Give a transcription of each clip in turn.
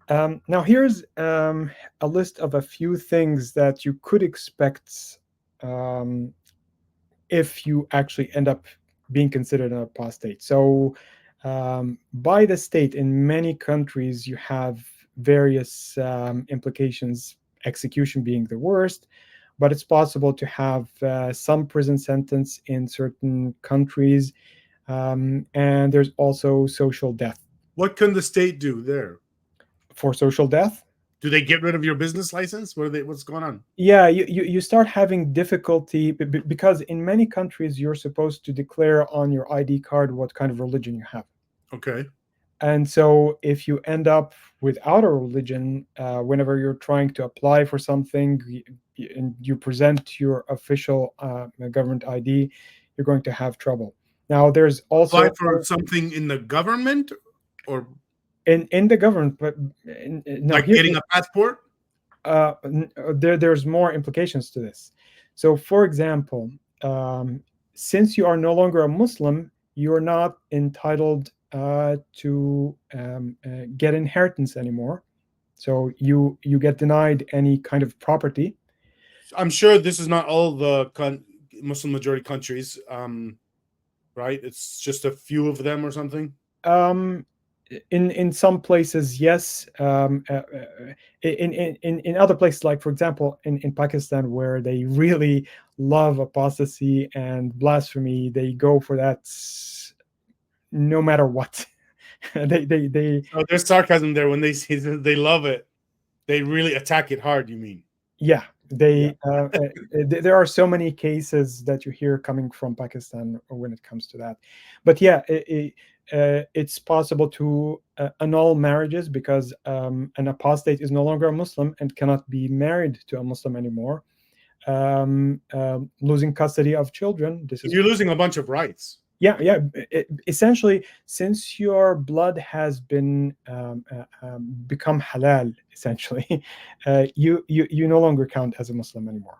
Now, here's a list of a few things that you could expect um, if you actually end up being considered an apostate. So, by the state, in many countries, you have various implications, execution being the worst, but it's possible to have some prison sentence in certain countries. And there's also social death. What can the state do there? For social death, Do they get rid of your business license? What's going on? yeah, you start having difficulty because in many countries you're supposed to declare on your ID card what kind of religion you have. Okay. And so if you end up without a religion, whenever you're trying to apply for something and you present your official government ID, you're going to have trouble. Now, there's Apply also for something in the government, or in the government, but no, like here getting a passport? there's more implications to this. So, for example, um, since you are no longer a Muslim, you are not entitled to get inheritance anymore. So you get denied any kind of property. I'm sure this is not all the Muslim majority countries, right? It's just a few of them or something. Um, in some places, yes. In other places, like for example, in Pakistan, where they really love apostasy and blasphemy, they go for that no matter what. They Oh, there's sarcasm there when they see that they love it. They really attack it hard. You mean? yeah, Yeah. there are so many cases that you hear coming from Pakistan when it comes to that. But yeah, it's possible to annul marriages because an apostate is no longer a Muslim and cannot be married to a Muslim anymore. Losing custody of children. This is You're losing a bunch of rights. yeah, yeah. Essentially, since your blood has been become halal, essentially, you no longer count as a Muslim anymore.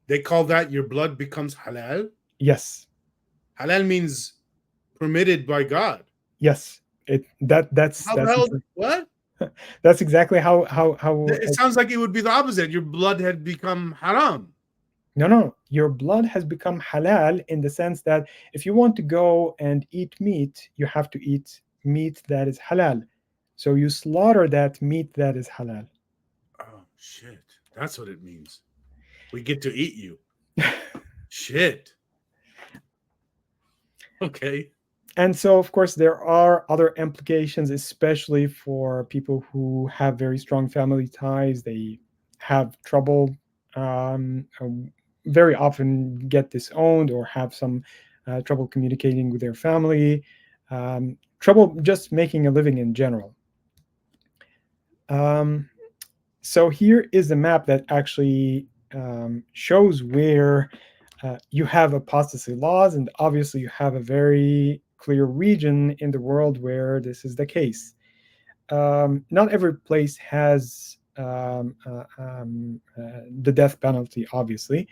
They call that your blood becomes halal. Yes, Halal means permitted by God. yes. It that How the hell? What? that's exactly how. It sounds like it would be the opposite. Your blood had become haram. No, no, your blood has become halal in the sense that if you want to go and eat meat, you have to eat meat that is halal. So you slaughter that meat that is halal. Oh shit! That's what it means. We get to eat you. Shit. Okay. And so, of course, there are other implications, especially for people who have very strong family ties. They have trouble, very often get disowned or have some trouble communicating with their family, trouble just making a living in general. Um, so here is a map that actually shows where you have apostasy laws, and obviously you have a very clear region in the world where this is the case. Not every place has the death penalty, obviously,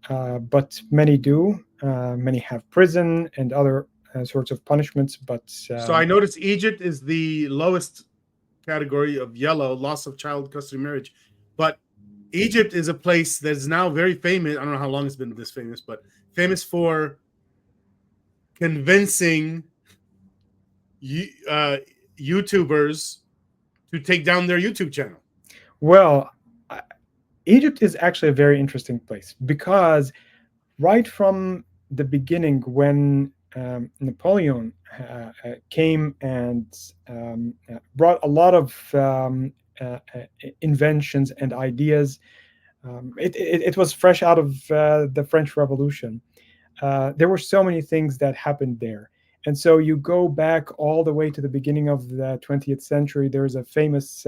but many do. Many have prison and other sorts of punishments, but So I noticed Egypt is the lowest category of yellow, loss of child custody marriage. But Egypt is a place that is now very famous. I don't know how long it's been this famous, but famous for convincing YouTubers to take down their YouTube channel. well, uh, Egypt is actually a very interesting place because right from the beginning, when Napoleon came and brought a lot of inventions and ideas, it was fresh out of the French Revolution. There were so many things that happened there. And so you go back all the way to the beginning of the 20th century. There's a famous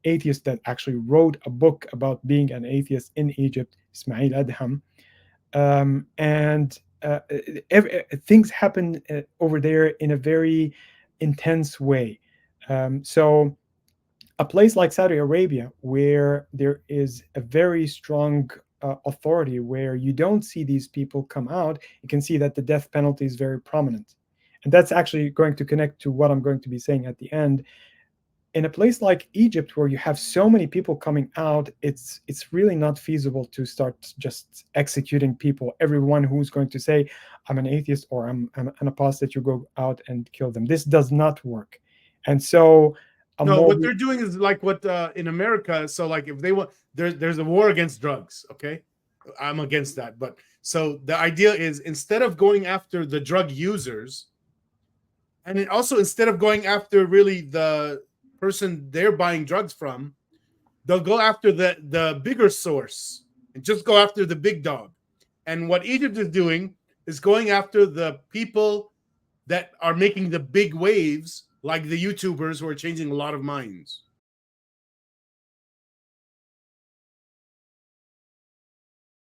atheist that actually wrote a book about being an atheist in Egypt, Ismail Adham. And things happen over there in a very intense way. So a place like Saudi Arabia, where there is a very strong authority, where you don't see these people come out, you can see that the death penalty is very prominent. And that's actually going to connect to what I'm going to be saying at the end. in a place like Egypt, where you have so many people coming out, it's really not feasible to start just executing people. Everyone who's going to say, I'm an atheist or I'm an apostate, you go out and kill them. This does not work. And so a No, more what they're doing is like what in America. So like if they want, there's a war against drugs. Okay, I'm against that. But so the idea is instead of going after the drug users, and it also instead of going after really the person they're buying drugs from, they'll go after the bigger source and just go after the big dog. And what Egypt is doing is going after the people that are making the big waves, like the YouTubers who are changing a lot of minds.